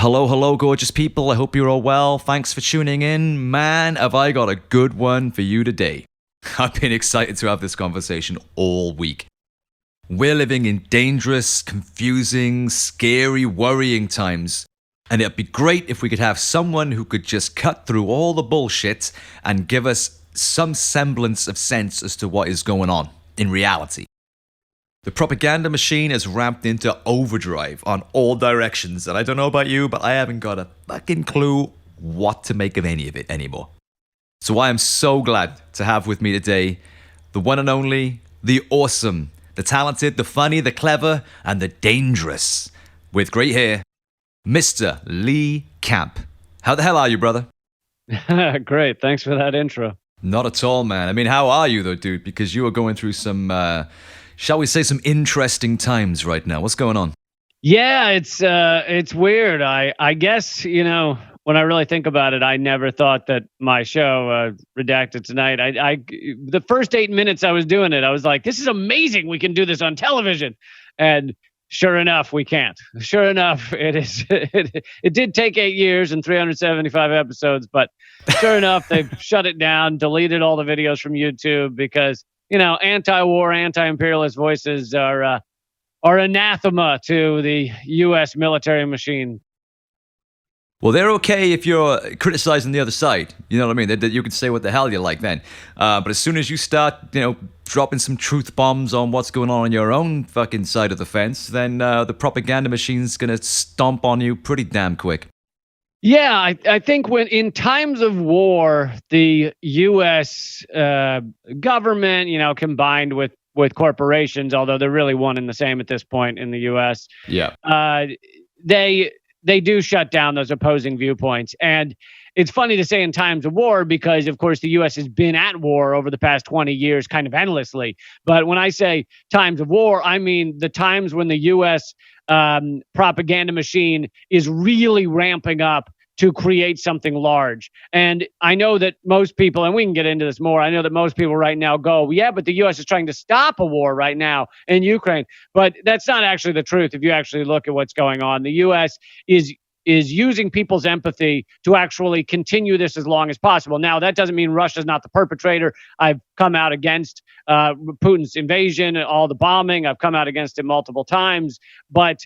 Hello, hello, gorgeous people. I hope you're all well. Thanks for tuning in. Man, have I got a good one for you today. I've been excited to have this conversation all week. We're living in dangerous, confusing, scary, worrying times. And it'd be great if we could have someone who could just cut through all the bullshit and give us some semblance of sense as to what is going on in reality. The propaganda machine is ramped into overdrive on all directions, and I don't know about you, but I haven't got a fucking clue what to make of any of it anymore. So I am so glad to have with me today the one and only, the awesome, the talented, the funny, the clever, and the dangerous, with great hair, Mr. Lee Camp. How the hell are you, brother? Great, thanks for that intro. Not at all, man. I mean, how are you though, dude? Because you are going through some... shall we say some interesting times right now? What's going on? Yeah, it's weird. I guess, when I really think about it, I never thought that my show, Redacted Tonight, I the first 8 minutes I was doing it, I was like, this is amazing. We can do this on television. And sure enough, we can't. Sure enough, it did take 8 years and 375 episodes, but sure enough, they've shut it down, deleted all the videos from YouTube because anti-war, anti-imperialist voices are anathema to the U.S. military machine. Well, they're okay if you're criticizing the other side. You know what I mean? You can say what the hell you like then. But as soon as you start, dropping some truth bombs on what's going on your own fucking side of the fence, then the propaganda machine's going to stomp on you pretty damn quick. Yeah, I think when in times of war, the U.S. Government, combined with corporations, although they're really one and the same at this point in the U.S., they do shut down those opposing viewpoints. And it's funny to say in times of war because, of course, the U.S. has been at war over the past 20 years kind of endlessly. But when I say times of war, I mean the times when the U.S. Propaganda machine is really ramping up to create something large. And I know that most people, and we can get into this more, I know that most people right now go, yeah, but the U.S. is trying to stop a war right now in Ukraine. But that's not actually the truth if you actually look at what's going on. The U.S. is using people's empathy to actually continue this as long as possible. Now, that doesn't mean Russia's not the perpetrator. I've come out against Putin's invasion and all the bombing. I've come out against it multiple times. But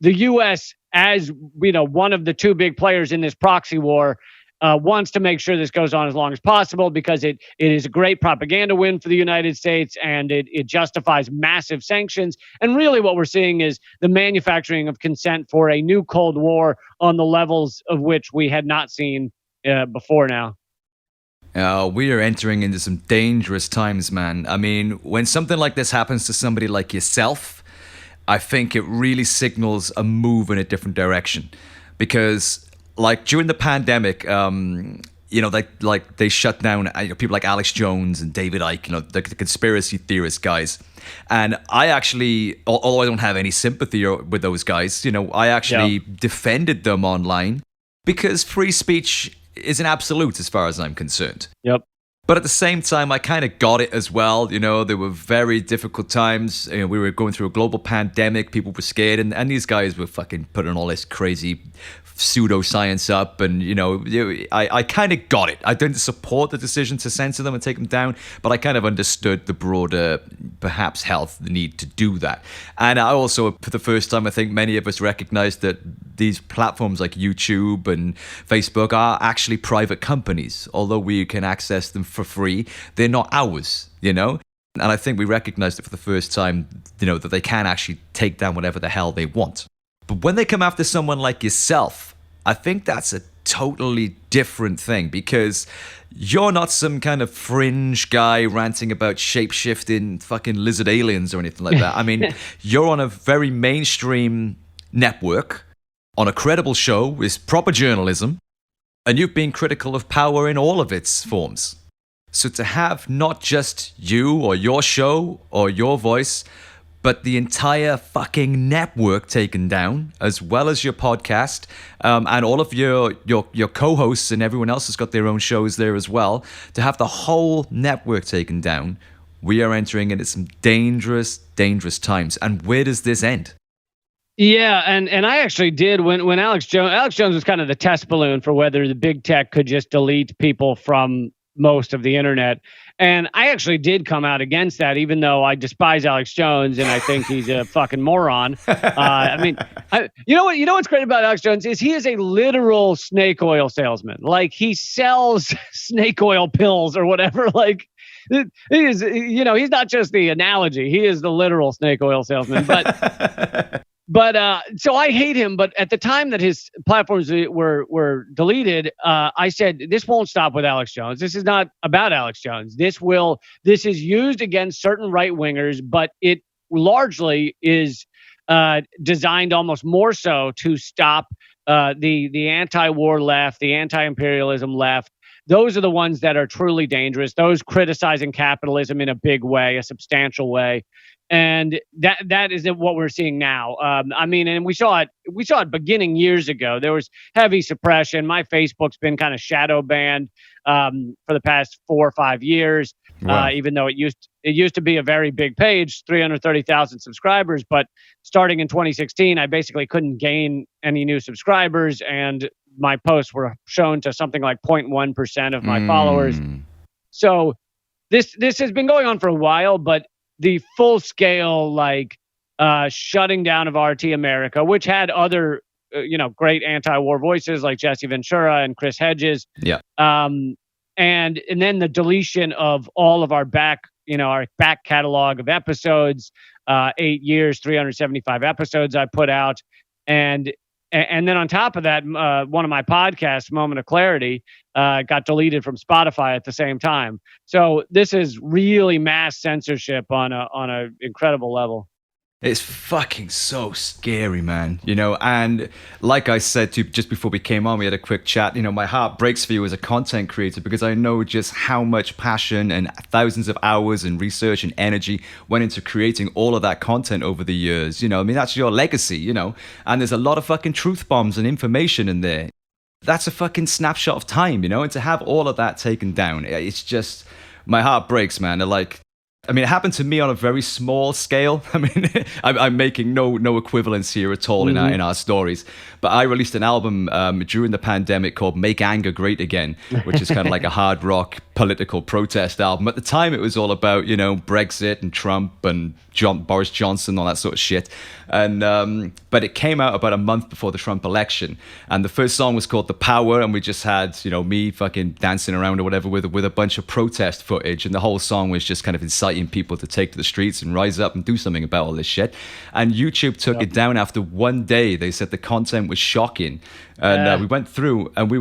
the U.S., as one of the two big players in this proxy war, wants to make sure this goes on as long as possible because it is a great propaganda win for the United States and it justifies massive sanctions. And really what we're seeing is the manufacturing of consent for a new Cold War on the levels of which we had not seen before now. We are entering into some dangerous times, man. I mean, when something like this happens to somebody like yourself, I think it really signals a move in a different direction because, like, during the pandemic, they shut down people like Alex Jones and David Icke, the conspiracy theorist guys. And I actually, although I don't have any sympathy with those guys, I actually defended them online because free speech is an absolute as far as I'm concerned. Yep. But at the same time, I kind of got it as well. There were very difficult times. We were going through a global pandemic. People were scared. And these guys were fucking putting all this crazy pseudoscience up. And, I kind of got it. I didn't support the decision to censor them and take them down. But I kind of understood the broader, perhaps, health need to do that. And I also, for the first time, I think many of us recognized that these platforms like YouTube and Facebook are actually private companies. Although we can access them for free, they're not ours, And I think we recognized it for the first time, that they can actually take down whatever the hell they want. But when they come after someone like yourself, I think that's a totally different thing because you're not some kind of fringe guy ranting about shape-shifting fucking lizard aliens or anything like that. I mean, you're on a very mainstream network, on a credible show with proper journalism, and you've been critical of power in all of its forms. So to have not just you or your show or your voice, but the entire fucking network taken down, as well as your podcast, and all of your co-hosts and everyone else has got their own shows there as well, to have the whole network taken down, we are entering into some dangerous, dangerous times. And where does this end? Yeah, and I actually did when Alex Jones was kind of the test balloon for whether the big tech could just delete people from most of the internet. And I actually did come out against that, even though I despise Alex Jones and I think he's a fucking moron. I mean, you know what? You know what's great about Alex Jones is he is a literal snake oil salesman. Like he sells snake oil pills or whatever. Like he is, he's not just the analogy; he is the literal snake oil salesman. But so I hate him. But at the time that his platforms were deleted, I said this won't stop with Alex Jones. This is not about Alex Jones. This is used against certain right wingers, but it largely is designed almost more so to stop the anti-war left, the anti-imperialism left. Those are the ones that are truly dangerous. Those criticizing capitalism in a big way, a substantial way. And that isn't what we're seeing now. I mean, and we saw it beginning years ago. There was heavy suppression. My Facebook's been kind of shadow banned for the past 4 or 5 years. Wow. Even though it used to be a very big page, 330,000 subscribers, but starting in 2016, I basically couldn't gain any new subscribers, and my posts were shown to something like 0.1% of my followers. So this has been going on for a while, but the full scale shutting down of RT America, which had other great anti-war voices like Jesse Ventura and Chris Hedges. Yeah. And then the deletion of all of our back catalog of episodes, 8 years, 375 episodes I put out. And then on top of that, one of my podcasts, Moment of Clarity, got deleted from Spotify at the same time. So this is really mass censorship on a incredible level. It's fucking so scary, man. And like I said to you just before we came on, we had a quick chat. My heart breaks for you as a content creator because I know just how much passion and thousands of hours and research and energy went into creating all of that content over the years. I mean, that's your legacy, and there's a lot of fucking truth bombs and information in there. That's a fucking snapshot of time, and to have all of that taken down, it's just, my heart breaks, man. It happened to me on a very small scale. I mean, I'm making no equivalence here at all in our stories. But I released an album during the pandemic called Make Anger Great Again, which is kind of like a hard rock political protest album. At the time, it was all about, Brexit and Trump and Boris Johnson, all that sort of shit. And but it came out about a month before the Trump election. And the first song was called The Power. And we just had, me fucking dancing around or whatever with a bunch of protest footage. And the whole song was just kind of inciting people to take to the streets and rise up and do something about all this shit. And YouTube took it down after one day. They said the content was shocking. And we went through and we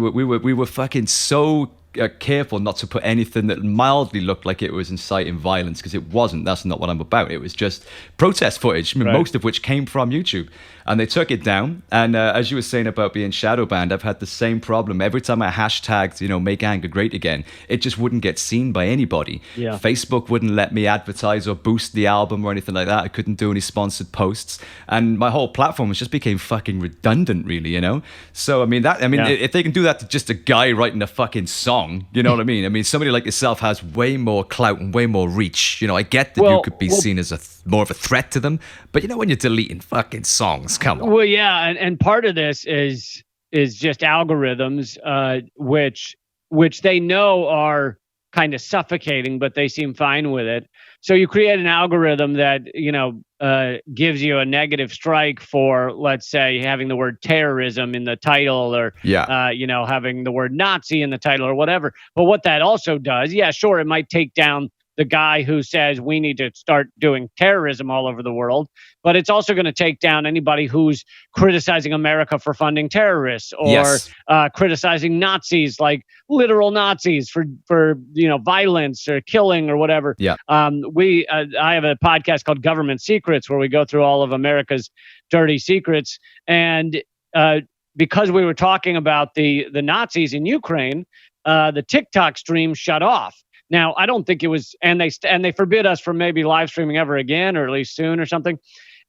were fucking so careful not to put anything that mildly looked like it was inciting violence, because it wasn't. That's not what I'm about. It was just protest footage, most of which came from YouTube. And they took it down. And as you were saying about being shadow banned, I've had the same problem. Every time I hashtagged, Make Anger Great Again, it just wouldn't get seen by anybody. Yeah. Facebook wouldn't let me advertise or boost the album or anything like that. I couldn't do any sponsored posts. And my whole platform just became fucking redundant, really, So, if they can do that to just a guy writing a fucking song, you know what I mean? I mean, somebody like yourself has way more clout and way more reach. I get that you could be seen as more of a threat to them, but when you're deleting fucking songs, come on. Well, yeah, and part of this is just algorithms, which they know are kind of suffocating, but they seem fine with it. So you create an algorithm that gives you a negative strike for, let's say, having the word terrorism in the title, or having the word Nazi in the title or whatever. But what that also does, sure, it might take down the guy who says we need to start doing terrorism all over the world, but it's also going to take down anybody who's criticizing America for funding terrorists, or criticizing Nazis, like literal Nazis for violence or killing or whatever. I have a podcast called Government Secrets where we go through all of America's dirty secrets, and because we were talking about the Nazis in Ukraine, the TikTok stream shut off. Now, I don't think it was, and they forbid us from maybe live streaming ever again, or at least soon or something.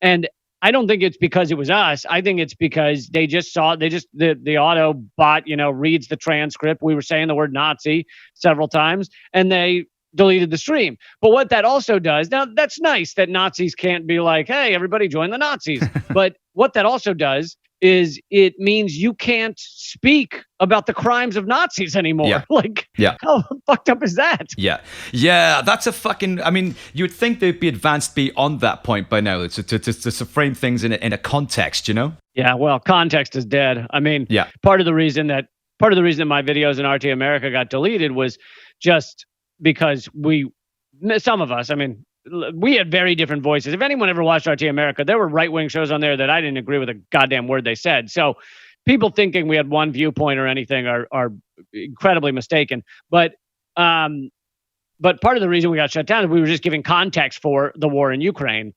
And I don't think it's because it was us. I think it's because the auto bot, reads the transcript. We were saying the word Nazi several times, and they deleted the stream. But what that also does, now that's nice that Nazis can't be like, hey, everybody join the Nazis. But what that also does is it means you can't speak about the crimes of Nazis anymore. Yeah. Like, Yeah. how fucked up is that? Yeah. Yeah, that's a fucking... I mean, you would think they'd be advanced beyond that point by now to frame things in a context, you know? Yeah, well, context is dead. I mean, Yeah. part of the reason that my videos in RT America got deleted was just because some of us, I mean, we had very different voices. If anyone ever watched RT America, there were right-wing shows on there that I didn't agree with a goddamn word they said. So people thinking we had one viewpoint or anything are incredibly mistaken. But part of the reason we got shut down is we were just giving context for the war in Ukraine,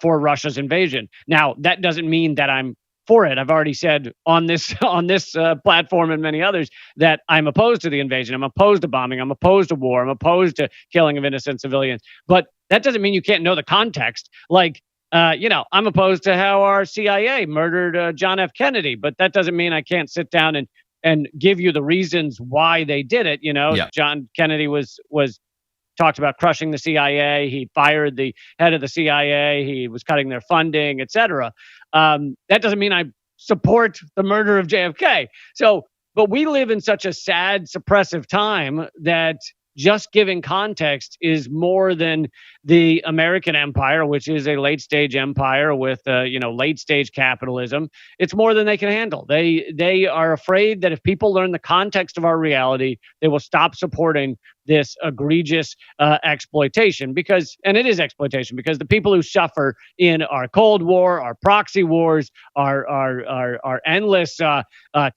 for Russia's invasion. Now, that doesn't mean that I'm for it. I've already said on this platform and many others that I'm opposed to the invasion. I'm opposed to bombing. I'm opposed to war. I'm opposed to killing of innocent civilians. But that doesn't mean you can't know the context. Like, I'm opposed to how our CIA murdered John F. Kennedy, but that doesn't mean I can't sit down and give you the reasons why they did it. Yeah. John Kennedy was talked about crushing the CIA. He fired the head of the CIA. He was cutting their funding, etc. That doesn't mean I support the murder of JFK. But we live in such a sad, suppressive time that just giving context is more than the American empire, which is a late stage empire with late stage capitalism. It's more than they can handle. They are afraid that if people learn the context of our reality, they will stop supporting this egregious exploitation, and it is exploitation, because the people who suffer in our Cold War, our proxy wars, our endless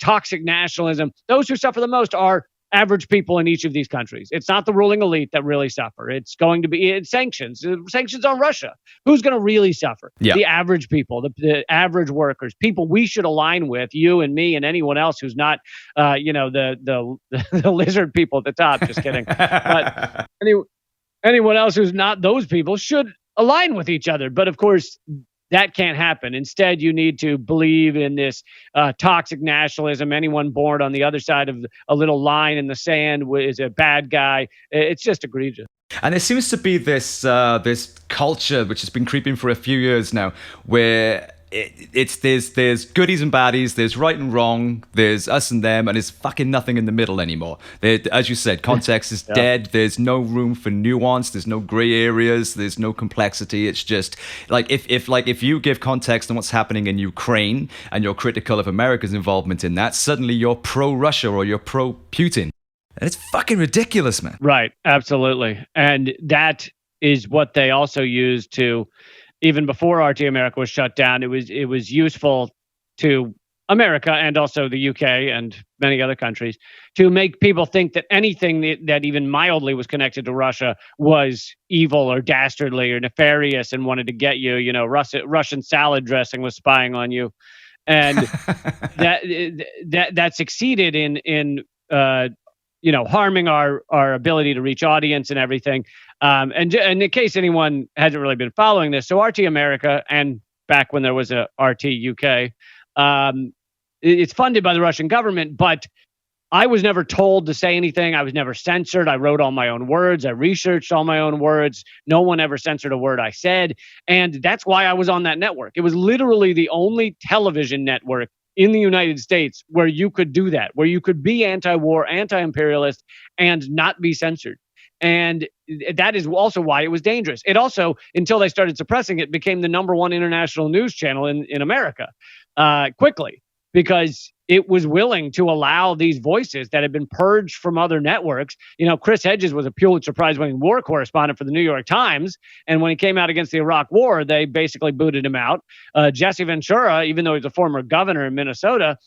toxic nationalism, those who suffer the most are average people in each of these countries. It's not the ruling elite that really suffer. It's going to be sanctions on Russia. Who's going to really suffer? Yeah. The average people, the average workers, people we should align with, you and me and anyone else who's not, the lizard people at the top. Just kidding. But anyone else who's not those people should align with each other. But of course, that can't happen. Instead, you need to believe in this toxic nationalism. Anyone born on the other side of a little line in the sand is a bad guy. It's just egregious. And there seems to be this culture which has been creeping for a few years now, where there's goodies and baddies, there's right and wrong, there's us and them, and there's fucking nothing in the middle anymore. As you said, context is dead. There's no room for nuance. There's no gray areas. There's no complexity. It's just like if you give context on what's happening in Ukraine and you're critical of America's involvement in that, suddenly you're pro-Russia or you're pro-Putin. And it's fucking ridiculous, man. Right, absolutely. And that is what they also use to, even before RT America was shut down, it was useful to America and also the UK and many other countries to make people think that anything that even mildly was connected to Russia was evil or dastardly or nefarious and wanted to get you. Russian salad dressing was spying on you, and that succeeded in harming our ability to reach audience and everything. And in case anyone hasn't really been following this, so RT America, and back when there was a RT UK, it's funded by the Russian government, but I was never told to say anything. I was never censored. I wrote all my own words. I researched all my own words. No one ever censored a word I said. And that's why I was on that network. It was literally the only television network in the United States where you could do that, where you could be anti-war, anti-imperialist, and not be censored. And that is also why it was dangerous. It also, until they started suppressing it, became the #1 international news channel in America quickly, because it was willing to allow these voices that had been purged from other networks. Chris Hedges was a Pulitzer Prize-winning war correspondent for the New York Times, and when he came out against the Iraq War, they basically booted him out. Jesse Ventura, even though he's a former governor in Minnesota,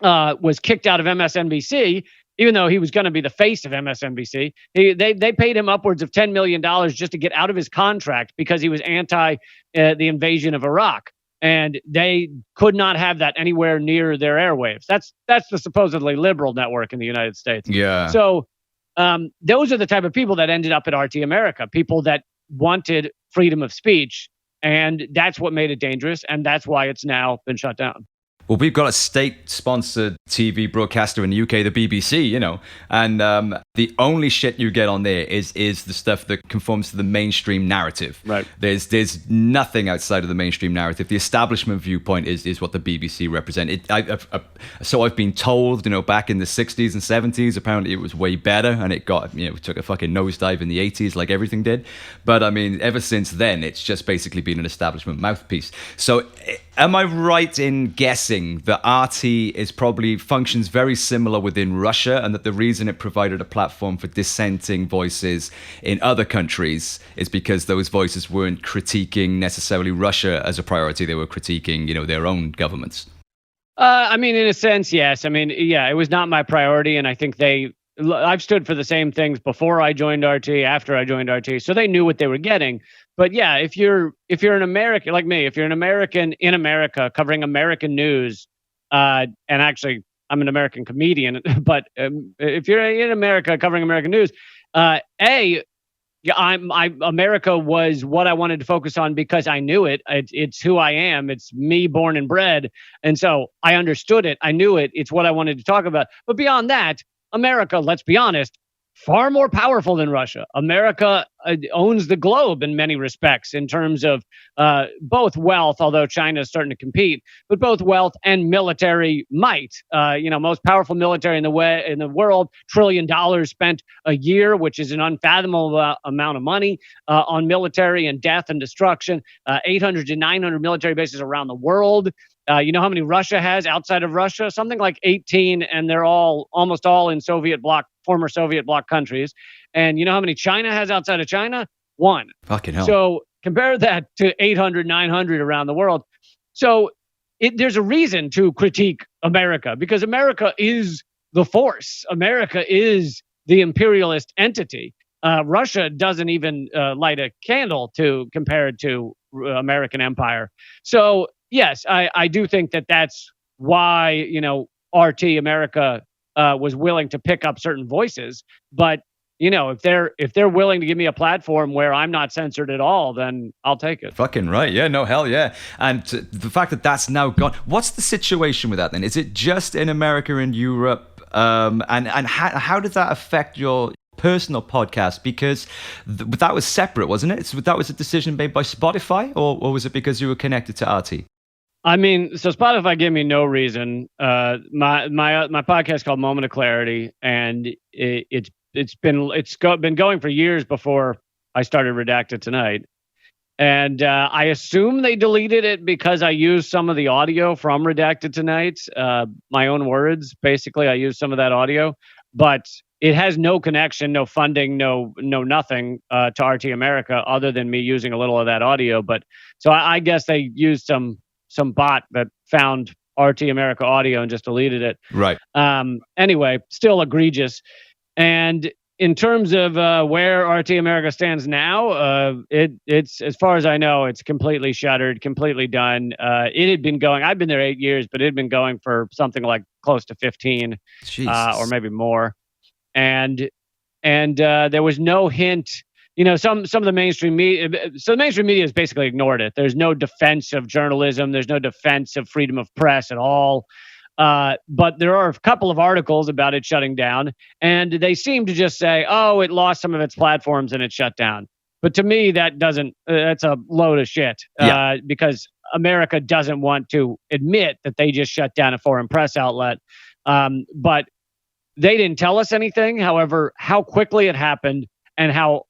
was kicked out of MSNBC, even though he was going to be the face of MSNBC. They paid him upwards of $10 million just to get out of his contract because he was anti the invasion of Iraq. And they could not have that anywhere near their airwaves. That's the supposedly liberal network in the United States. Yeah. So those are the type of people that ended up at RT America, people that wanted freedom of speech. And that's what made it dangerous. And that's why it's now been shut down. Well, we've got a state-sponsored TV broadcaster in the UK, the BBC, and the only shit you get on there is the stuff that conforms to the mainstream narrative. Right. There's nothing outside of the mainstream narrative. The establishment viewpoint is what the BBC represent. So I've been told, back in the 60s and 70s, apparently it was way better, and it took a fucking nosedive in the 80s, like everything did. But I mean, ever since then, it's just basically been an establishment mouthpiece. So, am I right in guessing that RT probably functions very similar within Russia, and that the reason it provided a platform for dissenting voices in other countries is because those voices weren't critiquing necessarily Russia as a priority; they were critiquing, their own governments? I mean, in a sense, yes. I mean, yeah, it was not my priority, and I think I've stood for the same things before I joined RT, after I joined RT, so they knew what they were getting. But yeah, if you're an American like me, if you're an American in America covering American news, and actually I'm an American comedian, but if you're in America covering American news, America was what I wanted to focus on because I knew it. It's who I am. It's me, born and bred, and so I understood it. I knew it. It's what I wanted to talk about. But beyond that, America, let's be honest, far more powerful than Russia. America owns the globe in many respects in terms of both wealth, although China is starting to compete, but both wealth and military might. Most powerful military in the world, $1 trillion spent a year, which is an unfathomable amount of money on military and death and destruction. 800 to 900 military bases around the world. You know how many Russia has outside of Russia? Something like 18, and they're almost all in former Soviet bloc countries. And you know how many China has outside of China? 1. Fucking hell. So compare that to 800, 900 around the world. So there's a reason to critique America, because America is the force. America is the imperialist entity. Russia doesn't even light a candle compared to American empire. So yes, I do think that that's why, RT America was willing to pick up certain voices. But, if they're willing to give me a platform where I'm not censored at all, then I'll take it. Fucking right. Yeah, no, hell yeah. And the fact that that's now gone, what's the situation with that then? Is it just in America and Europe? And how did that affect your personal podcast? Because that was separate, wasn't it? That was a decision made by Spotify, or was it because you were connected to RT? I mean, so Spotify gave me no reason. My podcast is called Moment of Clarity, and it's been going for years before I started Redacted Tonight. And I assume they deleted it because I used some of the audio from Redacted Tonight. My own words, basically, I used some of that audio, but it has no connection, no funding, no nothing to RT America other than me using a little of that audio. But so I guess they used some bot that found RT America audio and just deleted it. Right. Anyway, still egregious. And in terms of where RT America stands now, it's as far as I know, it's completely shuttered, completely done. It had been going. I've been there 8 years, but it had been going for something like close to 15, or maybe more. And there was no hint. Some of the mainstream media. So the mainstream media has basically ignored it. There's no defense of journalism. There's no defense of freedom of press at all. But there are a couple of articles about it shutting down, and they seem to just say, "Oh, it lost some of its platforms and it shut down." But to me, that's a load of shit. Because America doesn't want to admit that they just shut down a foreign press outlet. But they didn't tell us anything. However, how quickly it happened and how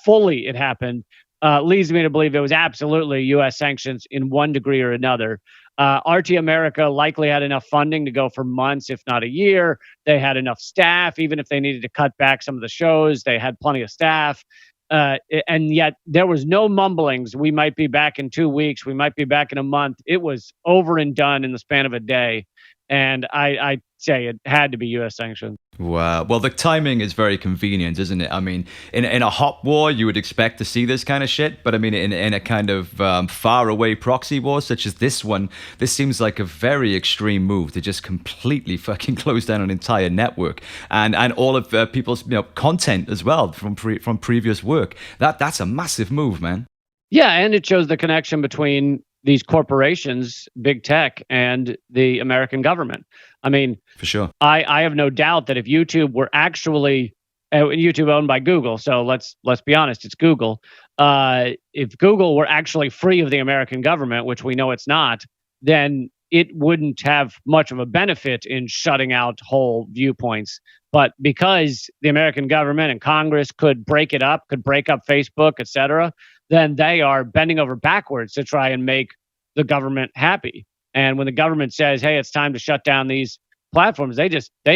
fully it happened leads me to believe it was absolutely U.S. sanctions in one degree or another. RT America likely had enough funding to go for months, if not a year. They had enough staff, even if they needed to cut back some of the shows. They had plenty of staff. And yet there was no mumblings. We might be back in 2 weeks. We might be back in a month. It was over and done in the span of a day. And I say it had to be U.S. sanctions. Wow. Well, the timing is very convenient, isn't it? I mean, in a hot war, you would expect to see this kind of shit. But I mean, in a kind of far away proxy war such as this one, this seems like a very extreme move to just completely fucking close down an entire network and all of people's content as well from previous work. That's a massive move, man. Yeah, and it shows the connection between these corporations, big tech, and the American government. I mean, For sure. I have no doubt that if YouTube were actually YouTube owned by Google, so let's be honest, it's Google. If Google were actually free of the American government, which we know it's not, then it wouldn't have much of a benefit in shutting out whole viewpoints. But because the American government and Congress could break it up, could break up Facebook, et cetera, then they are bending over backwards to try and make the government happy. And when the government says, "Hey, it's time to shut down these platforms," they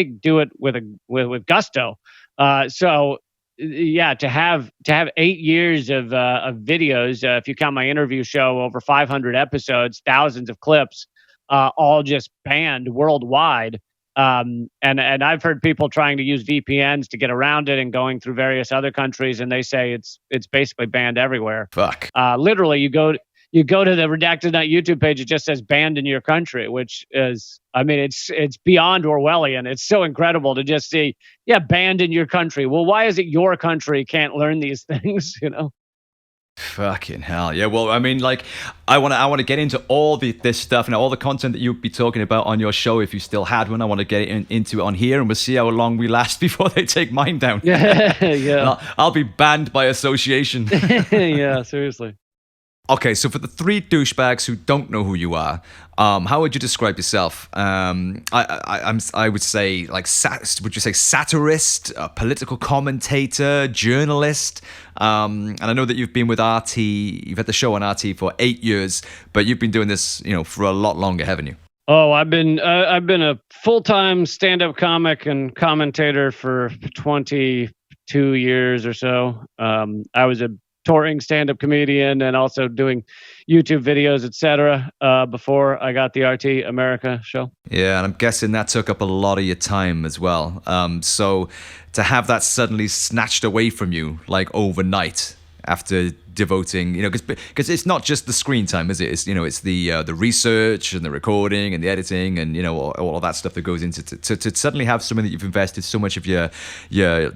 do it with gusto. So yeah, to have 8 years of videos, if you count my interview show, over 500 episodes, thousands of clips, all just banned worldwide. And I've heard people trying to use VPNs to get around it and going through various other countries, and they say it's basically banned everywhere. Fuck. Literally, you go to the Redacted Tonight YouTube page, it just says "banned in your country," which is, I mean, it's beyond Orwellian. It's so incredible to just see, yeah, banned in your country. Well, why is it your country can't learn these things? You know. Fucking hell. Yeah, well, I mean, like, I want to get into all this stuff and all the content that you'd be talking about on your show if you still had one. I want to get into it on here, and we'll see how long we last before they take mine down. Yeah. I'll be banned by association. Yeah, seriously. Okay, so for the three douchebags who don't know who you are, how would you describe yourself? I would say, like, would you say satirist, political commentator, journalist? And I know that you've been with RT, you've had the show on RT for 8 years, but you've been doing this, for a lot longer, haven't you? Oh, I've been a full-time stand-up comic and commentator for 22 years or so. I was a touring stand-up comedian and also doing YouTube videos, etc. Before I got the RT America show. Yeah, and I'm guessing that took up a lot of your time as well. So to have that suddenly snatched away from you, like overnight, after devoting, because it's not just the screen time, is it? It's it's the research and the recording and the editing and all of that stuff that goes into to suddenly have something that you've invested so much of the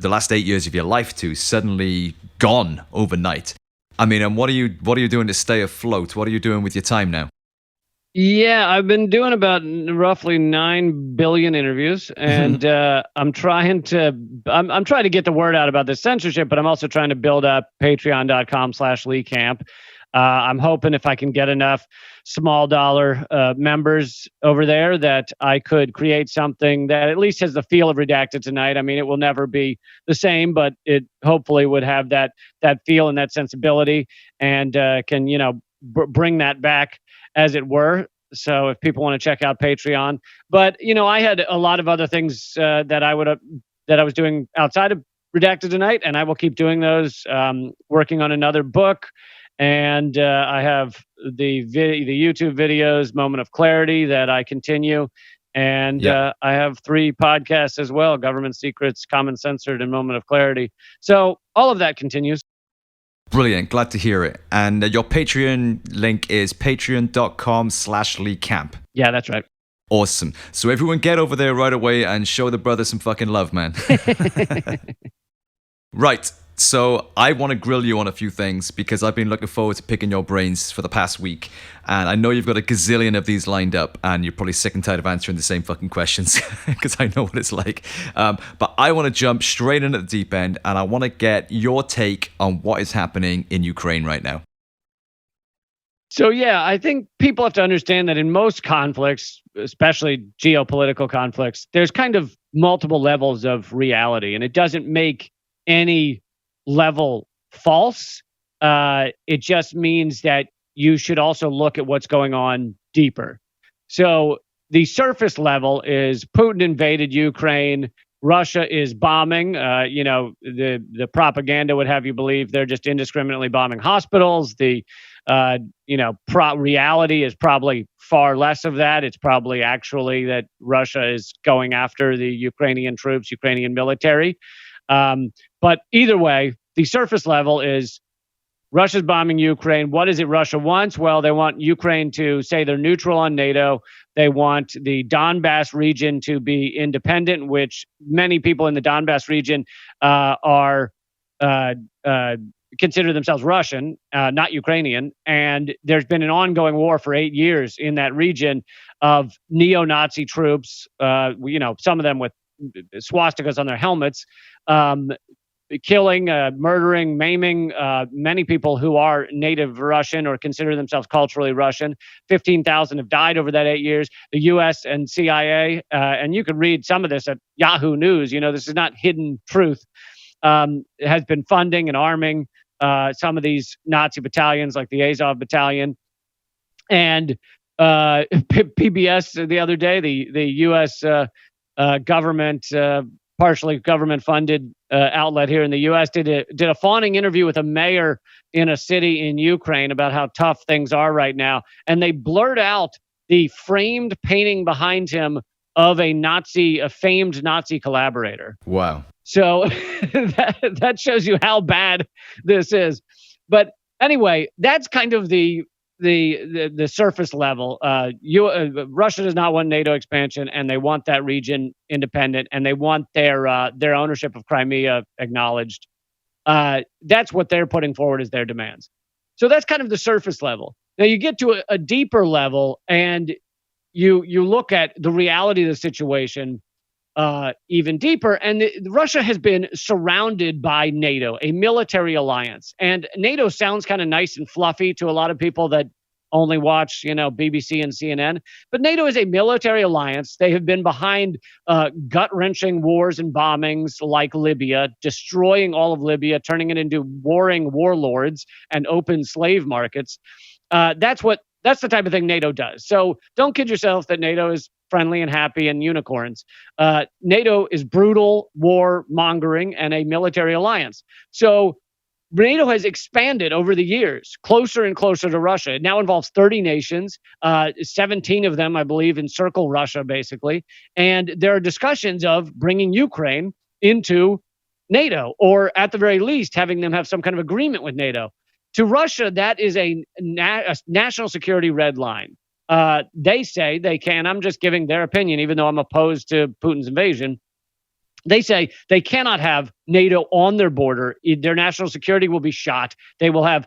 last 8 years of your life to suddenly gone overnight. I mean, and what are you doing to stay afloat? What are you doing with your time now? Yeah, I've been doing about roughly 9 billion interviews, and I'm trying to get the word out about this censorship, but I'm also trying to build up patreon.com/Lee Camp. I'm hoping if I can get enough small dollar members over there that I could create something that at least has the feel of Redacted Tonight. I mean, it will never be the same, but it hopefully would have that feel and that sensibility, and can bring that back, as it were. So if people want to check out Patreon, but I had a lot of other things that I was doing outside of Redacted Tonight, and I will keep doing those. Working on another book, and I have the YouTube videos, Moment of Clarity, that I continue, and I have 3 podcasts as well: Government Secrets, Common Censored, and Moment of Clarity. So all of that continues. Brilliant. Glad to hear it. And your Patreon link is patreon.com/Lee Camp. Yeah, that's right. Awesome. So everyone get over there right away and show the brother some fucking love, man. Right. So I want to grill you on a few things because I've been looking forward to picking your brains for the past week. And I know you've got a gazillion of these lined up and you're probably sick and tired of answering the same fucking questions because I know what it's like. But I want to jump straight in at the deep end and I want to get your take on what is happening in Ukraine right now. So, yeah, I think people have to understand that in most conflicts, especially geopolitical conflicts, there's kind of multiple levels of reality, and it doesn't make any level false. It just means that you should also look at what's going on deeper. So the surface level is Putin invaded Ukraine. Russia is bombing. The propaganda would have you believe they're just indiscriminately bombing hospitals. The reality is probably far less of that. It's probably actually that Russia is going after the Ukrainian troops, Ukrainian military. But either way, the surface level is Russia's bombing Ukraine. What is it Russia wants? Well, they want Ukraine to say they're neutral on NATO. They want the Donbass region to be independent, which many people in the Donbass region are consider themselves Russian, not Ukrainian. And there's been an ongoing war for 8 years in that region of neo-Nazi troops, some of them with swastikas on their helmets, um, killing, murdering, maiming many people who are native Russian or consider themselves culturally Russian. 15,000 have died over that 8 years. The U.S. and CIA, and you can read some of this at Yahoo News. This is not hidden truth. Has been funding and arming some of these Nazi battalions, like the Azov Battalion. And PBS the other day, the U.S. Government, partially government-funded outlet here in the U.S., did a fawning interview with a mayor in a city in Ukraine about how tough things are right now, and they blurred out the framed painting behind him of a famed Nazi collaborator. Wow. So that shows you how bad this is. But anyway, that's kind of the surface level. Russia does not want NATO expansion, and they want that region independent, and they want their ownership of Crimea acknowledged. That's what they're putting forward as their demands. So that's kind of the surface level. Now you get to a deeper level, and you look at the reality of the situation even deeper. And Russia has been surrounded by NATO, a military alliance. And NATO sounds kind of nice and fluffy to a lot of people that only watch, BBC and CNN. But NATO is a military alliance. They have been behind gut-wrenching wars and bombings like Libya, destroying all of Libya, turning it into warring warlords and open slave markets. That's the type of thing NATO does. So don't kid yourself that NATO is friendly and happy and unicorns. NATO is brutal, war mongering, and a military alliance. So NATO has expanded over the years, closer and closer to Russia. It now involves 30 nations. 17 of them, I believe, encircle Russia, basically. And there are discussions of bringing Ukraine into NATO, or at the very least, having them have some kind of agreement with NATO. To Russia, that is a national security red line. They say they can. I'm just giving their opinion, even though I'm opposed to Putin's invasion. They say they cannot have NATO on their border. Their national security will be shot. They will have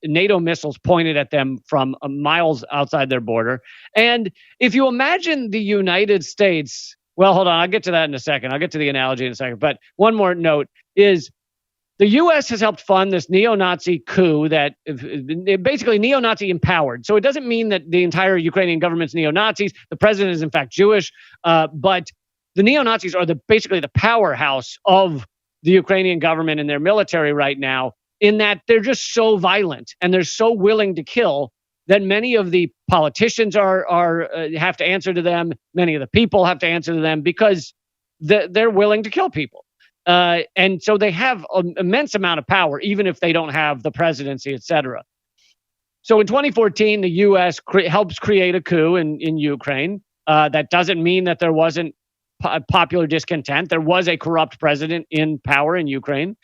NATO missiles pointed at them from miles outside their border. And if you imagine the United States, well, hold on, I'll get to that in a second. I'll get to the analogy in a second. But one more note is the U.S. has helped fund this neo-Nazi coup that basically neo-Nazi empowered. So it doesn't mean that the entire Ukrainian government's neo-Nazis. The president is in fact Jewish, but the neo-Nazis are basically the powerhouse of the Ukrainian government and their military right now, in that they're just so violent and they're so willing to kill that many of the politicians have to answer to them. Many of the people have to answer to them because they're willing to kill people. And so they have an immense amount of power, even if they don't have the presidency, et cetera. So in 2014, the U.S. helps create a coup in Ukraine. That doesn't mean that there wasn't popular discontent. There was a corrupt president in power in Ukraine,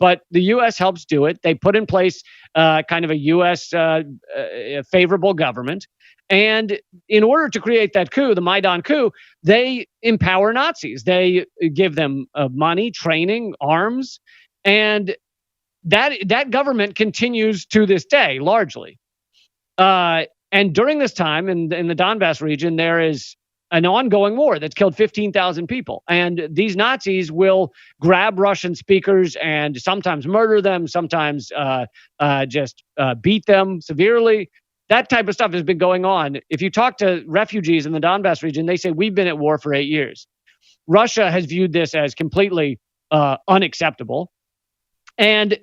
but the U.S. helps do it. They put in place kind of a U.S. Favorable government. And in order to create that coup, the Maidan coup, they empower Nazis. They give them money, training, arms, and that government continues to this day, largely. And during this time, in the Donbass region, there is an ongoing war that's killed 15,000 people. And these Nazis will grab Russian speakers and sometimes murder them, sometimes just beat them severely. That type of stuff has been going on. If you talk to refugees in the Donbass region, they say we've been at war for 8 years. Russia has viewed this as completely unacceptable. And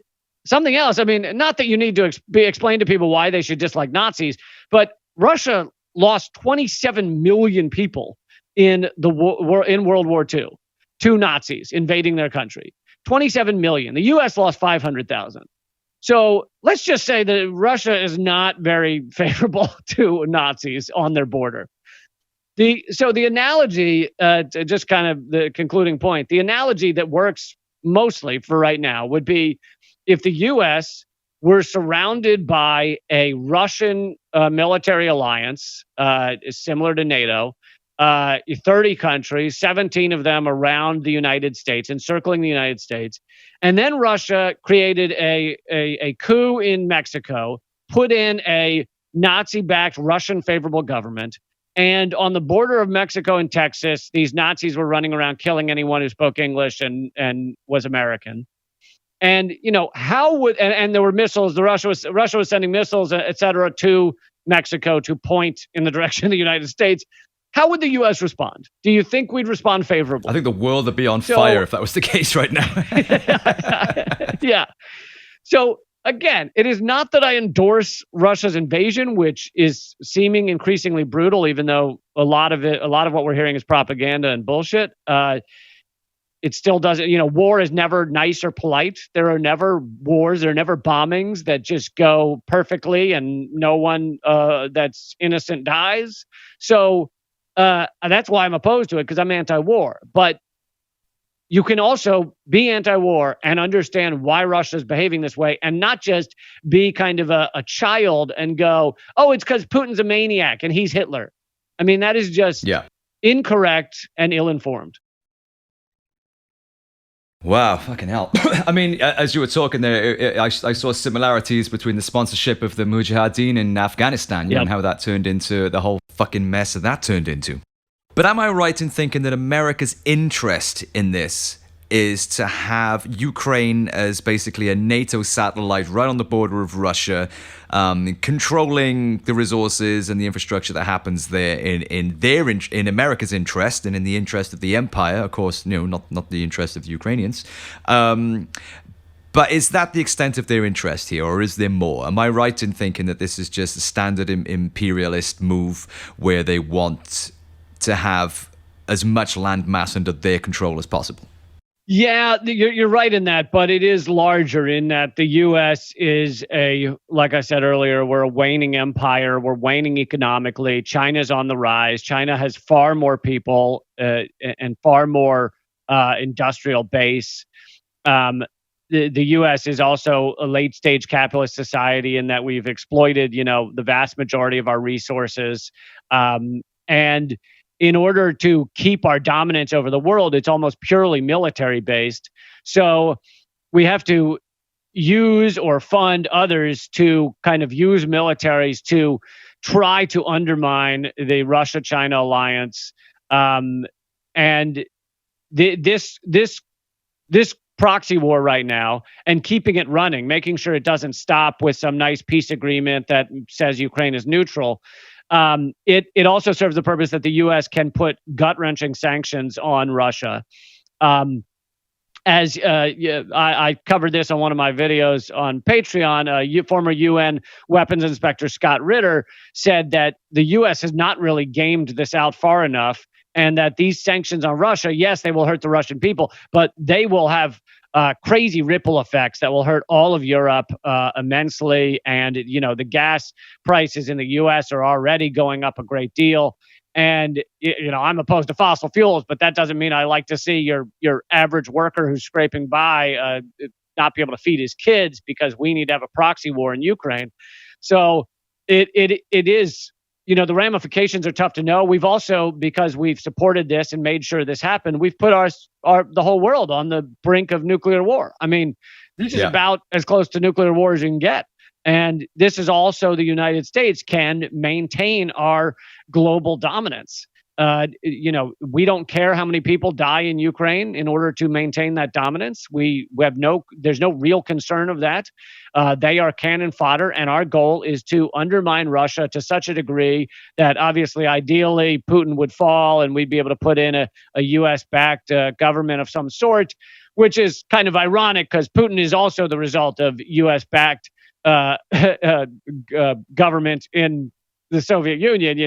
something else, I mean, not that you need to explain to people why they should dislike Nazis, but Russia lost 27 million people in World War II to Nazis invading their country. 27 million. The U.S. lost 500,000. So let's just say that Russia is not very favorable to Nazis on their border. So the analogy, just kind of the concluding point, the analogy that works mostly for right now would be if the U.S. were surrounded by a Russian military alliance, similar to NATO, 30 countries, 17 of them around the United States, encircling the United States. And then Russia created a coup in Mexico, put in a Nazi backed Russian favorable government. And on the border of Mexico and Texas, these Nazis were running around killing anyone who spoke English and was American. And how would and there were missiles. Russia was sending missiles, et cetera, to Mexico to point in the direction of the United States. How would the U.S. respond? Do you think we'd respond favorably? I think the world would be on fire if that was the case right now. Yeah. So again, it is not that I endorse Russia's invasion, which is seeming increasingly brutal, even though a lot of what we're hearing is propaganda and bullshit. It still doesn't, war is never nice or polite. There are never wars, there are never bombings that just go perfectly and no one that's innocent dies. So that's why I'm opposed to it, because I'm anti-war. But you can also be anti-war and understand why Russia is behaving this way, and not just be kind of a child and go, oh, it's because Putin's a maniac and he's Hitler. I mean, that is just incorrect and ill-informed. Wow, fucking hell. I mean, as you were talking there, I saw similarities between the sponsorship of the Mujahideen in Afghanistan and how that turned into the whole fucking mess that turned into. But am I right in thinking that America's interest in this is to have Ukraine as basically a NATO satellite right on the border of Russia, controlling the resources and the infrastructure that happens there in America's interest and in the interest of the empire, of course, not the interest of the Ukrainians. But is that the extent of their interest here, or is there more? Am I right in thinking that this is just a standard imperialist move where they want to have as much land mass under their control as possible? Yeah, you're right in that, but it is larger in that the U.S. is like I said earlier, we're a waning empire. We're waning economically. China's on the rise. China has far more people and far more industrial base. The U.S. is also a late stage capitalist society in that we've exploited, the vast majority of our resources. And in order to keep our dominance over the world, it's almost purely military based. So we have to use or fund others to kind of use militaries to try to undermine the Russia-China alliance. And this proxy war right now, and keeping it running, making sure it doesn't stop with some nice peace agreement that says Ukraine is neutral. It also serves the purpose that the U.S. can put gut-wrenching sanctions on Russia. I covered this on one of my videos on Patreon. Former UN weapons inspector Scott Ritter said that the U.S. has not really gamed this out far enough, and that these sanctions on Russia, yes, they will hurt the Russian people, but they will have crazy ripple effects that will hurt all of Europe immensely. And, the gas prices in the U.S. are already going up a great deal. And, I'm opposed to fossil fuels, but that doesn't mean I like to see your average worker who's scraping by not be able to feed his kids, because we need to have a proxy war in Ukraine. So it is, the ramifications are tough to know. We've also, because we've supported this and made sure this happened, we've put the whole world on the brink of nuclear war. I mean, this is about as close to nuclear war as you can get. And this is also the United States can maintain our global dominance. We don't care how many people die in Ukraine in order to maintain that dominance. There's no real concern of that. They are cannon fodder, and our goal is to undermine Russia to such a degree that obviously, ideally, Putin would fall and we'd be able to put in a U.S.-backed government of some sort, which is kind of ironic because Putin is also the result of U.S.-backed government in the Soviet Union.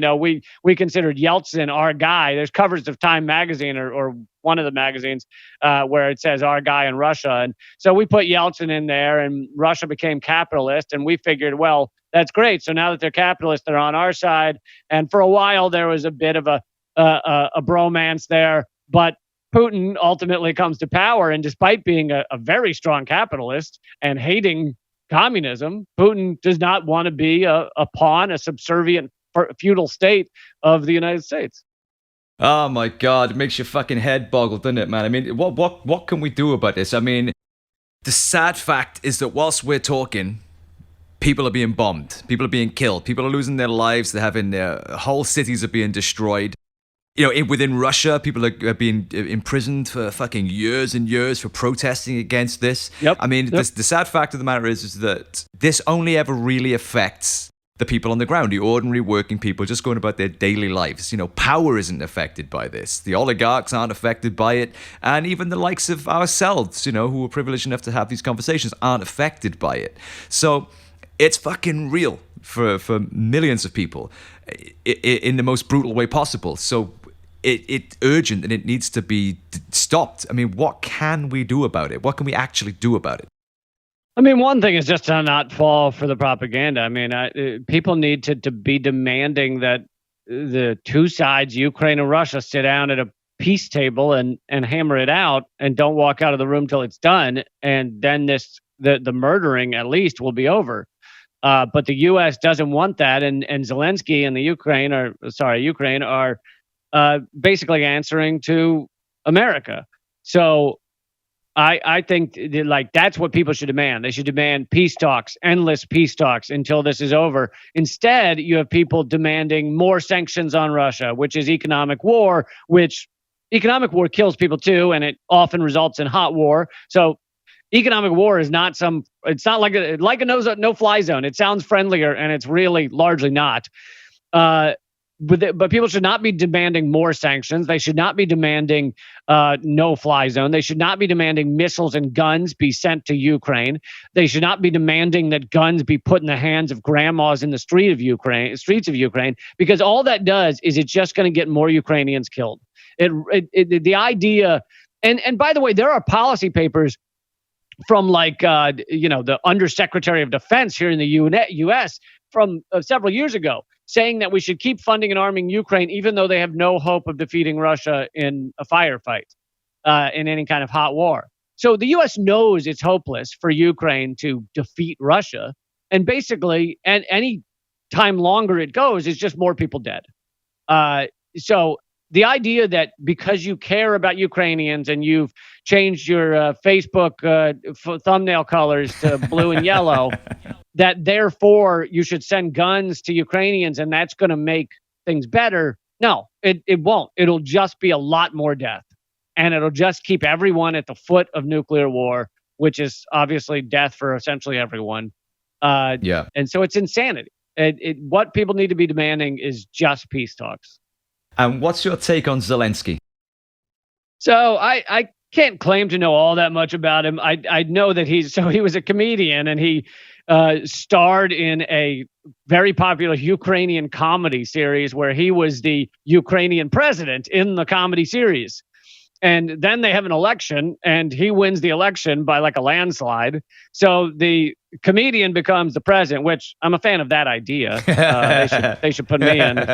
We considered Yeltsin our guy. There's covers of Time magazine or one of the magazines where it says our guy in Russia. And so we put Yeltsin in there, and Russia became capitalist. And we figured, well, that's great. So now that they're capitalist, they're on our side. And for a while, there was a bit of a bromance there. But Putin ultimately comes to power. And despite being a very strong capitalist and hating communism, Putin does not want to be a pawn, a subservient feudal state of the United States. Oh my god, it makes your fucking head boggle, doesn't it, man? I mean, what can we do about this? I mean, the sad fact is that whilst we're talking, people are being bombed, people are being killed, people are losing their lives, they're having their whole cities are being destroyed. You know, within Russia, people are being imprisoned for fucking years and years for protesting against this. Yep. I mean, Yep. the sad fact of the matter is that this only ever really affects the people on the ground, the ordinary working people just going about their daily lives. You know, power isn't affected by this. The oligarchs aren't affected by it. And even the likes of ourselves, you know, who are privileged enough to have these conversations, aren't affected by it. So it's fucking real for millions of people in the most brutal way possible. So it's urgent and it needs to be stopped. I mean, what can we do about it? What can we actually do about it? I mean, one thing is just to not fall for the propaganda. I mean, people need to be demanding that the two sides, Ukraine and Russia, sit down at a peace table and hammer it out, and don't walk out of the room till it's done, and then the murdering at least will be over. But the U.S. doesn't want that, and Zelensky and the Ukraine are basically answering to America. So I think like that's what people should demand. They should demand peace talks, endless peace talks until this is over. Instead, you have people demanding more sanctions on Russia, which is economic war, which economic war kills people too, and it often results in hot war. So economic war is not it's not like a no-fly zone. It sounds friendlier, and it's really largely not. But people should not be demanding more sanctions. They should not be demanding no-fly zone. They should not be demanding missiles and guns be sent to Ukraine. They should not be demanding that guns be put in the hands of grandmas in the streets of Ukraine, because all that does is it's just going to get more Ukrainians killed. The idea, and by the way, there are policy papers from the Undersecretary of Defense here in the U.S. from several years ago, saying that we should keep funding and arming Ukraine, even though they have no hope of defeating Russia in a firefight, in any kind of hot war. So the U.S. knows it's hopeless for Ukraine to defeat Russia, and basically, and any time longer it goes, it's just more people dead. So the idea that because you care about Ukrainians and you've changed your Facebook thumbnail colors to blue and yellow, that therefore you should send guns to Ukrainians and that's going to make things better. No, it won't. It'll just be a lot more death. And it'll just keep everyone at the foot of nuclear war, which is obviously death for essentially everyone. Yeah. And so it's insanity. What people need to be demanding is just peace talks. And what's your take on Zelensky? So I can't claim to know all that much about him. I know that he was a comedian, and he starred in a very popular Ukrainian comedy series where he was the Ukrainian president in the comedy series. And then they have an election, and he wins the election by like a landslide. So the comedian becomes the president, which I'm a fan of that idea. They should put me in.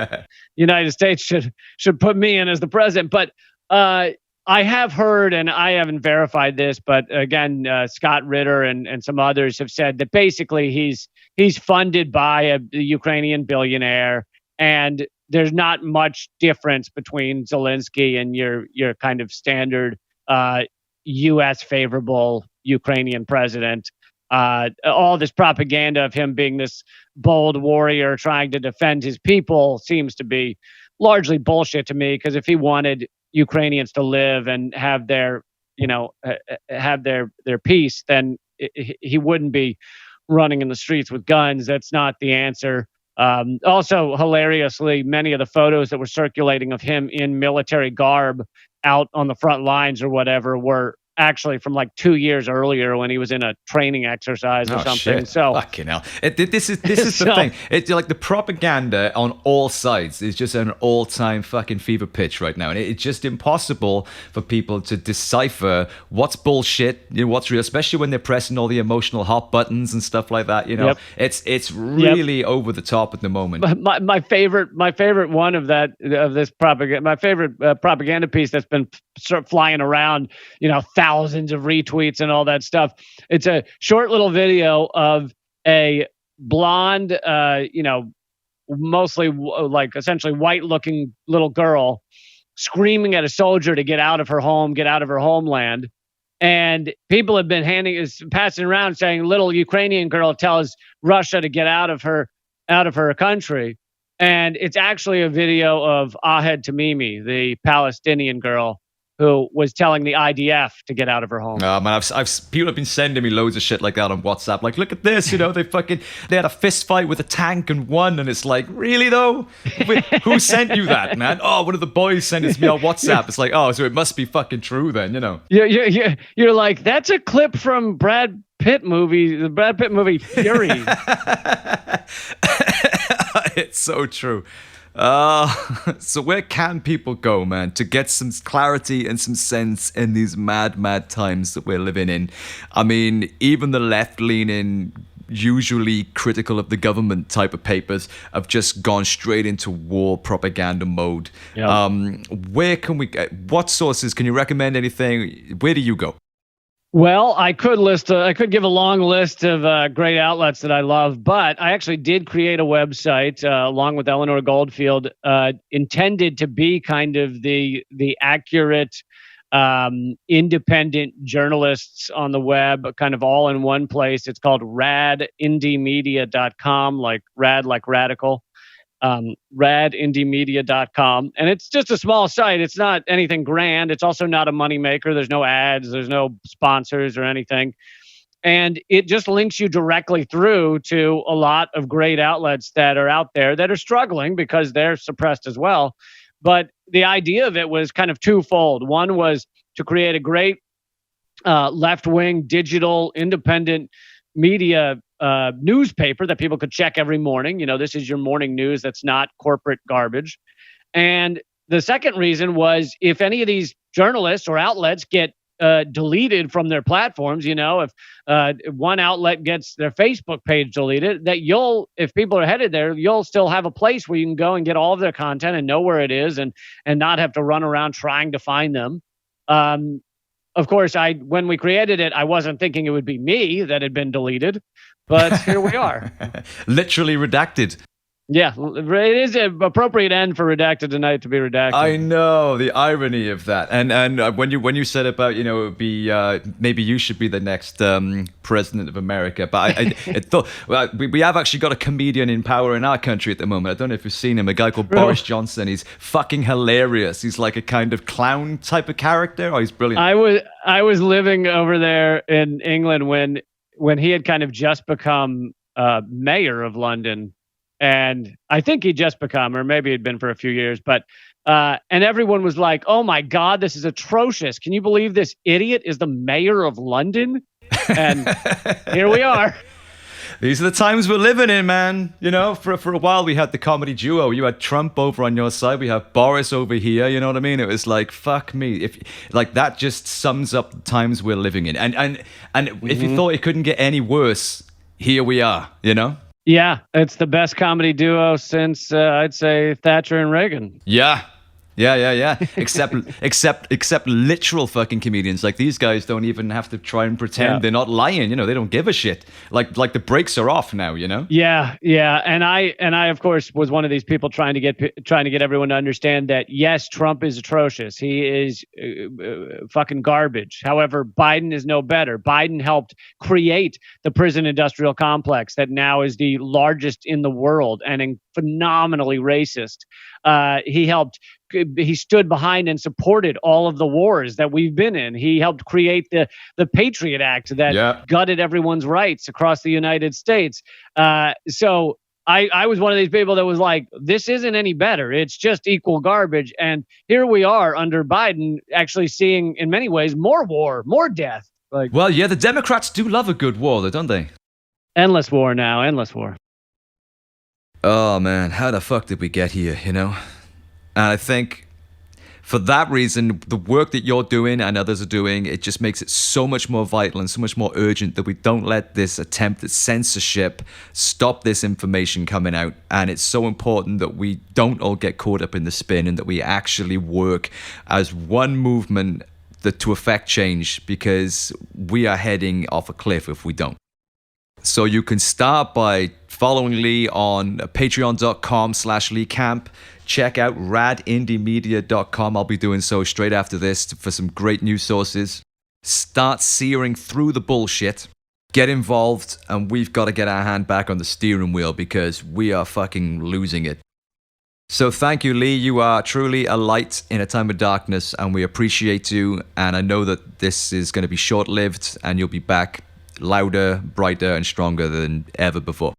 United States should put me in as the president. But I have heard, and I haven't verified this, but again, Scott Ritter and some others have said that basically he's funded by a Ukrainian billionaire, and there's not much difference between Zelensky and your kind of standard U.S. favorable Ukrainian president. All this propaganda of him being this bold warrior trying to defend his people seems to be largely bullshit to me, because if he wanted Ukrainians to live and have their peace, then he wouldn't be running in the streets with guns. That's not the answer. Also, hilariously, many of the photos that were circulating of him in military garb out on the front lines or whatever were actually from like 2 years earlier when he was in a training exercise or something. Shit. So fucking hell. This is the thing. It's like the propaganda on all sides is just an all-time fucking fever pitch right now, and it's just impossible for people to decipher what's bullshit, what's real, especially when they're pressing all the emotional hot buttons and stuff like that. Yep. It's really over the top at the moment. My favorite one of this propaganda, my favorite propaganda piece that's been flying around, thousands of retweets and all that stuff. It's a short little video of a blonde, mostly like essentially white looking little girl screaming at a soldier to get out of her home, get out of her homeland. And people have been passing around saying, little Ukrainian girl tells Russia to get out of her country. And it's actually a video of Ahed Tamimi, the Palestinian girl who was telling the IDF to get out of her home. Man, people have been sending me loads of shit like that on WhatsApp. Like, look at this, they had a fist fight with a tank and won, and it's like, really though? Who sent you that, man? Oh, one of the boys sent it to me on WhatsApp. It's like, oh, so it must be fucking true then, You're like, that's a clip from the Brad Pitt movie Fury. It's so true. So where can people go, man, to get some clarity and some sense in these mad times that we're living in? I mean, even the left-leaning, usually critical of the government type of papers have just gone straight into war propaganda mode. Yeah. Where can we get, what sources, can you recommend anything? Where do you go? Well, I could give a long list of great outlets that I love, but I actually did create a website along with Eleanor Goldfield, intended to be kind of the accurate, independent journalists on the web, kind of all in one place. It's called radindiemedia.com, like rad, like radical. Radindiemedia.com, and it's just a small site. It's not anything grand. It's also not a moneymaker. There's no ads, there's no sponsors or anything, and it just links you directly through to a lot of great outlets that are out there that are struggling because they're suppressed as well. But the idea of it was kind of twofold. One was to create a great left-wing digital independent media newspaper that people could check every morning. This is your morning news that's not corporate garbage. And the second reason was, if any of these journalists or outlets get deleted from their platforms, if one outlet gets their Facebook page deleted, that if people are headed there, you'll still have a place where you can go and get all of their content and know where it is, and not have to run around trying to find them. Of course, when we created it, I wasn't thinking it would be me that had been deleted, but here we are. Literally redacted. Yeah, it is an appropriate end for Redacted Tonight to be redacted. I know the irony of that, and when you said about it would be maybe you should be the next president of America, but I thought we have actually got a comedian in power in our country at the moment. I don't know if you've seen him, a guy called Boris Johnson. He's fucking hilarious. He's like a kind of clown type of character. Oh, he's brilliant. I was living over there in England when he had kind of just become mayor of London. And I think he'd just become, or maybe he'd been for a few years, but and everyone was like, "Oh my God, this is atrocious! Can you believe this idiot is the mayor of London?" And here we are. These are the times we're living in, man. For a while we had the comedy duo. You had Trump over on your side. We have Boris over here. You know what I mean? It was like, fuck me. If like that just sums up the times we're living in. And if you thought it couldn't get any worse, here we are. Yeah, it's the best comedy duo since I'd say Thatcher and Reagan. Yeah. Except literal fucking comedians. Like, these guys don't even have to try and pretend they're not lying. They don't give a shit. Like the brakes are off now. Yeah. And I of course was one of these people trying to get everyone to understand that yes, Trump is atrocious. He is fucking garbage. However, Biden is no better. Biden helped create the prison industrial complex that now is the largest in the world and phenomenally racist. He stood behind and supported all of the wars that we've been in. He helped create the Patriot Act that gutted everyone's rights across the United States. So I was one of these people that was like, this isn't any better. It's just equal garbage. And here we are under Biden, actually seeing in many ways more war, more death. The Democrats do love a good war, though, don't they? Endless war now, endless war. Oh man, how the fuck did we get here, And I think for that reason, the work that you're doing and others are doing, it just makes it so much more vital and so much more urgent that we don't let this attempt at censorship stop this information coming out. And it's so important that we don't all get caught up in the spin and that we actually work as one movement to affect change, because we are heading off a cliff if we don't. So you can start by following Lee on patreon.com/Lee Camp. Check out radindiemedia.com. I'll be doing so straight after this for some great news sources. Start searing through the bullshit. Get involved, and we've got to get our hand back on the steering wheel because we are fucking losing it. So thank you, Lee. You are truly a light in a time of darkness, and we appreciate you. And I know that this is going to be short-lived, and you'll be back louder, brighter, and stronger than ever before.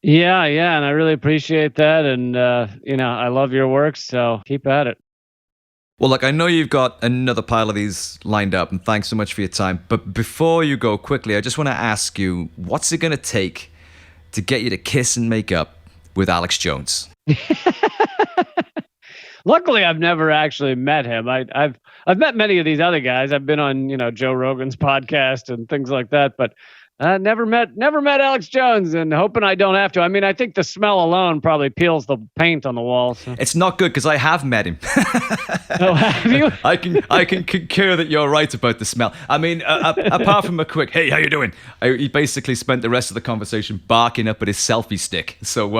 Yeah, and I really appreciate that. And, I love your work, so keep at it. Well, look, I know you've got another pile of these lined up, and thanks so much for your time. But before you go quickly, I just want to ask you, what's it going to take to get you to kiss and make up with Alex Jones? Luckily, I've never actually met him. I've met many of these other guys. I've been on, Joe Rogan's podcast and things like that, but never met Alex Jones, and hoping I don't have to. I mean, I think the smell alone probably peels the paint on the walls. So. It's not good because I have met him. Oh, have you? I can concur that you're right about the smell. I mean, apart from a quick "Hey, how you doing?" He basically spent the rest of the conversation barking up at his selfie stick. So,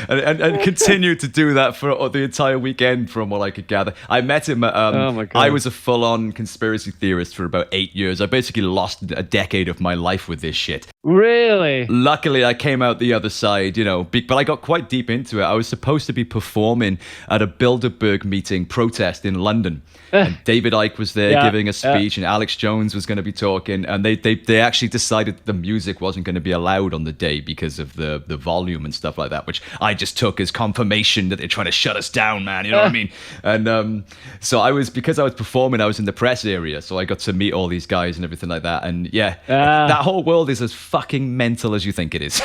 and continued to do that for the entire weekend, from what I could gather. I met him. Oh my God. I was a full-on conspiracy theorist for about 8 years. I basically lost a decade of my life with this shit. Really? Luckily, I came out the other side, but I got quite deep into it. I was supposed to be performing at a Bilderberg meeting protest in London. And David Icke was there giving a speech, and Alex Jones was going to be talking. And they actually decided the music wasn't going to be allowed on the day because of the volume and stuff like that, which I just took as confirmation that they're trying to shut us down, man. You know what I mean? And so because I was performing, I was in the press area, so I got to meet all these guys and everything like that. And that whole world is as fucking mental as you think it is.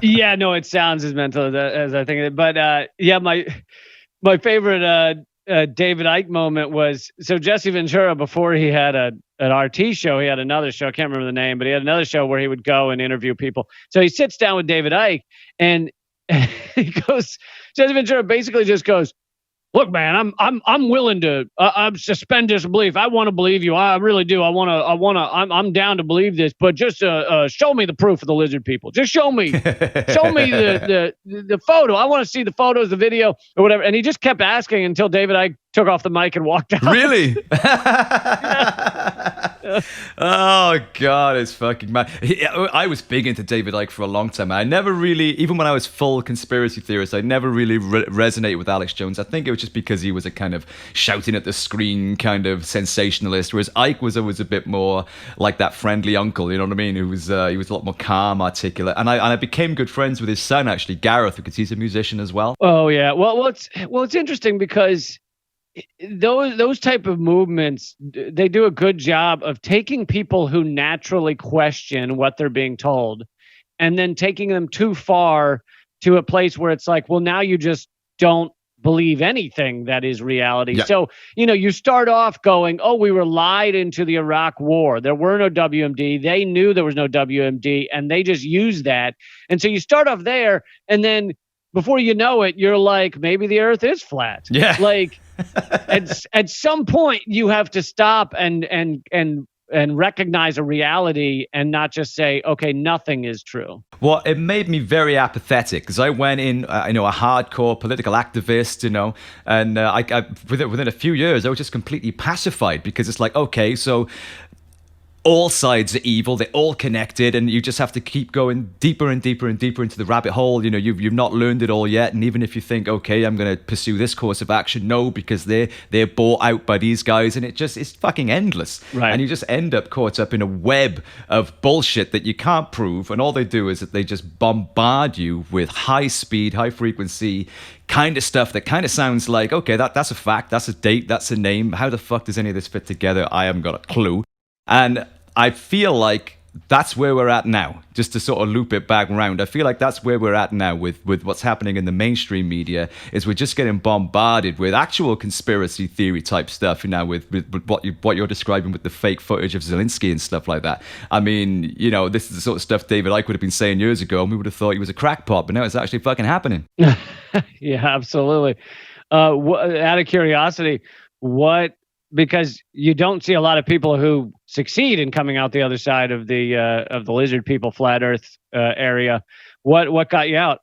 Yeah, no, it sounds as mental as I think it. But my favorite David Icke moment was, so Jesse Ventura, before he had an RT show, he had another show. I can't remember the name, but he had another show where he would go and interview people. So he sits down with David Icke, and he goes, Jesse Ventura basically just goes, "Look, man, I'm willing to suspend disbelief. I want to believe you. I really do. I'm down to believe this, but just show me the proof of the lizard people. Just show me the photo. I want to see the photos, the video, or whatever." And he just kept asking until David Icke took off the mic and walked out. Really? Oh God, it's fucking mad. I was big into David Icke for a long time. I never really, even when I was full conspiracy theorist, I never really resonated with Alex Jones. I think it was just because he was a kind of shouting at the screen kind of sensationalist, whereas Icke was always a bit more like that friendly uncle. You know what I mean? He was a lot more calm, articulate, and I became good friends with his son actually, Gareth, because he's a musician as well. Oh yeah, well it's interesting because those type of movements, they do a good job of taking people who naturally question what they're being told and then taking them too far to a place where it's like, well, now you just don't believe anything that is reality. Yeah. So, you start off going, oh, we were lied into the Iraq war. There were no WMD. They knew there was no WMD, and they just used that. And so you start off there, and then before you know it, you're like, maybe the earth is flat. Yeah. Like at some point you have to stop and recognize a reality and not just say, okay, nothing is true. Well, it made me very apathetic because I went in, a hardcore political activist, and I within a few years, I was just completely pacified because it's like, okay, so all sides are evil, they're all connected, and you just have to keep going deeper and deeper and deeper into the rabbit hole. You've not learned it all yet, and even if you think, okay, I'm going to pursue this course of action, no, because they're bought out by these guys, and it's fucking endless. Right. And you just end up caught up in a web of bullshit that you can't prove, and all they do is that they just bombard you with high speed, high frequency kind of stuff that kind of sounds like, okay, that's a fact, that's a date, that's a name. How the fuck does any of this fit together? I haven't got a clue. And I feel like that's where we're at now, just to sort of loop it back around. I feel like that's where we're at now with what's happening in the mainstream media, is we're just getting bombarded with actual conspiracy theory type stuff, with what you're describing with the fake footage of Zelensky and stuff like that. I mean, this is the sort of stuff David Icke would have been saying years ago, and we would have thought he was a crackpot, but now it's actually fucking happening. Yeah, absolutely. Out of curiosity, what because you don't see a lot of people who succeed in coming out the other side of the lizard people, flat Earth area. What got you out?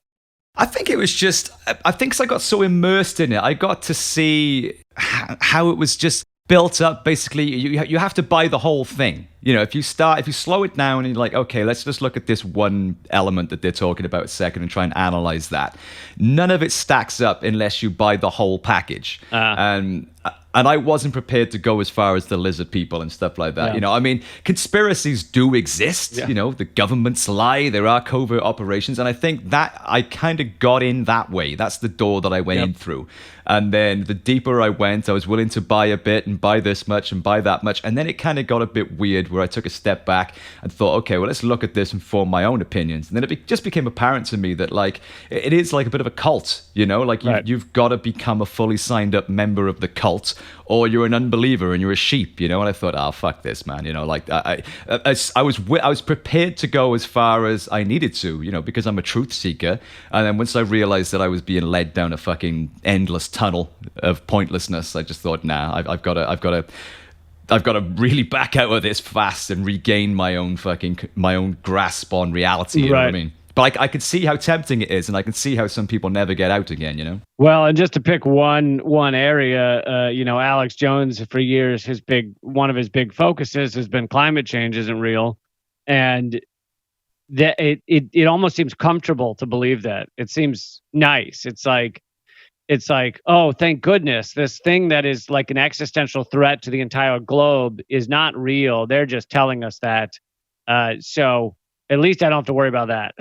I think it was just, I think 'cause I got so immersed in it, I got to see how it was just built up. Basically, you have to buy the whole thing. If you slow it down and you're like, okay, let's just look at this one element that they're talking about a second and try and analyze that. None of it stacks up unless you buy the whole package. And I wasn't prepared to go as far as the lizard people and stuff like that. Yeah. I mean, conspiracies do exist. Yeah. The governments lie. There are covert operations. And I think that I kind of got in that way. That's the door that I went in through. And then the deeper I went, I was willing to buy a bit and buy this much and buy that much. And then it kind of got a bit weird where I took a step back and thought, okay, well, let's look at this and form my own opinions. And then it just became apparent to me that, like, it is like a bit of a cult, like you've got to become a fully signed up member of the cult, or you're an unbeliever and you're a sheep, And I thought, oh, fuck this, man. Like I was prepared to go as far as I needed to, because I'm a truth seeker. And then once I realized that I was being led down a fucking endless tunnel of pointlessness, I just thought, nah, I've got to really back out of this fast and regain my own grasp on reality. You know what I mean? But I could see how tempting it is, and I can see how some people never get out again, Well, and just to pick one area, Alex Jones, for years, one of his big focuses has been climate change isn't real, and that it almost seems comfortable to believe that. It seems nice. It's like, oh, thank goodness, this thing that is like an existential threat to the entire globe is not real. They're just telling us that. So at least I don't have to worry about that,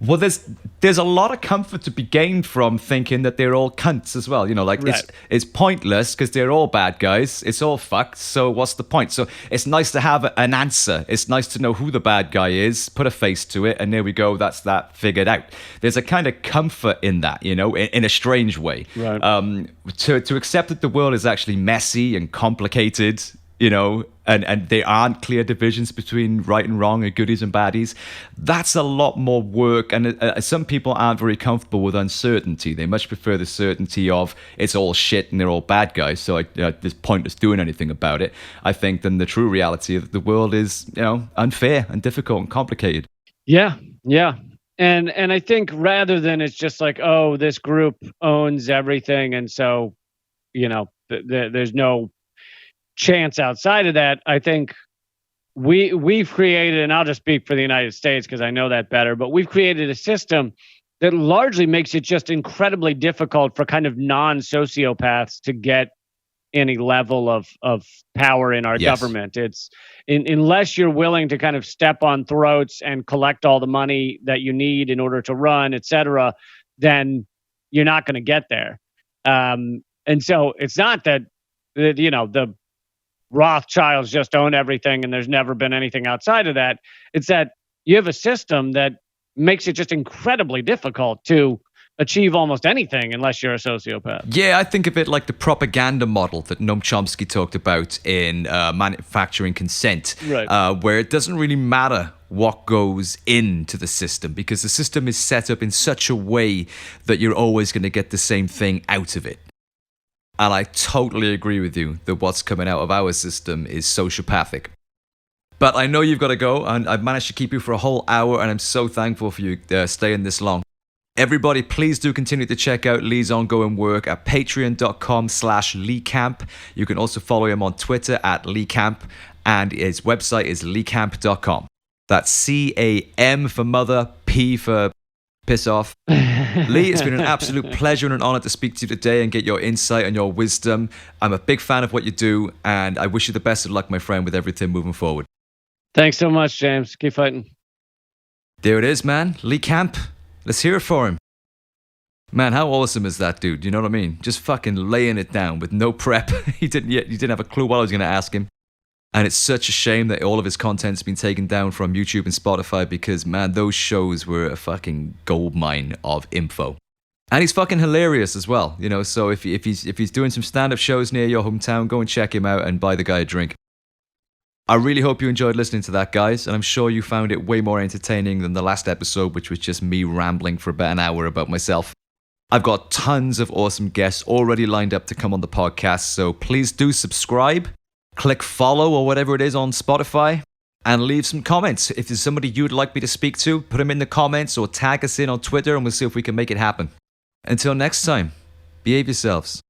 Well, there's a lot of comfort to be gained from thinking that they're all cunts as well. It's pointless because they're all bad guys. It's all fucked. So what's the point? So it's nice to have an answer. It's nice to know who the bad guy is, put a face to it, and there we go. That's that figured out. There's a kind of comfort in that, in a strange way. Right. To accept that the world is actually messy and complicated, and there aren't clear divisions between right and wrong and goodies and baddies. That's a lot more work, and some people aren't very comfortable with uncertainty. They much prefer the certainty of it's all shit and they're all bad guys, so there's pointless doing anything about it, I think, than the true reality of the world is, unfair and difficult and complicated. Yeah. And I think rather than it's just like, oh, this group owns everything, and so, there's no chance outside of that. I think we've created, and I'll just speak for the United States because I know that better, but we've created a system that largely makes it just incredibly difficult for kind of non-sociopaths to get any level of power in our government. It's unless you're willing to kind of step on throats and collect all the money that you need in order to run, etc., then you're not going to get there. And so it's not that the Rothschilds just own everything and there's never been anything outside of that. It's that you have a system that makes it just incredibly difficult to achieve almost anything unless you're a sociopath. Yeah, I think of it like the propaganda model that Noam Chomsky talked about in Manufacturing Consent, where it doesn't really matter what goes into the system because the system is set up in such a way that you're always going to get the same thing out of it. And I totally agree with you that what's coming out of our system is sociopathic. But I know you've got to go, and I've managed to keep you for a whole hour, and I'm so thankful for you staying this long. Everybody, please do continue to check out Lee's ongoing work at patreon.com/LeeCamp. You can also follow him on Twitter at LeeCamp, and his website is leecamp.com. That's C-A-M for mother, P for piss off. Lee, it's been an absolute pleasure and an honor to speak to you today and get your insight and your wisdom. I'm a big fan of what you do, and I wish you the best of luck, my friend, with everything moving forward. Thanks so much, James. Keep fighting. There it is, man. Lee Camp. Let's hear it for him. Man, how awesome is that dude? You know what I mean? Just fucking laying it down with no prep. He didn't have a clue what I was going to ask him. And it's such a shame that all of his content's been taken down from YouTube and Spotify because, man, those shows were a fucking goldmine of info. And he's fucking hilarious as well, so if he's doing some stand-up shows near your hometown, go and check him out and buy the guy a drink. I really hope you enjoyed listening to that, guys, and I'm sure you found it way more entertaining than the last episode, which was just me rambling for about an hour about myself. I've got tons of awesome guests already lined up to come on the podcast, so please do subscribe, click follow or whatever it is on Spotify, and leave some comments. If there's somebody you'd like me to speak to, put them in the comments or tag us in on Twitter and we'll see if we can make it happen. Until next time, behave yourselves.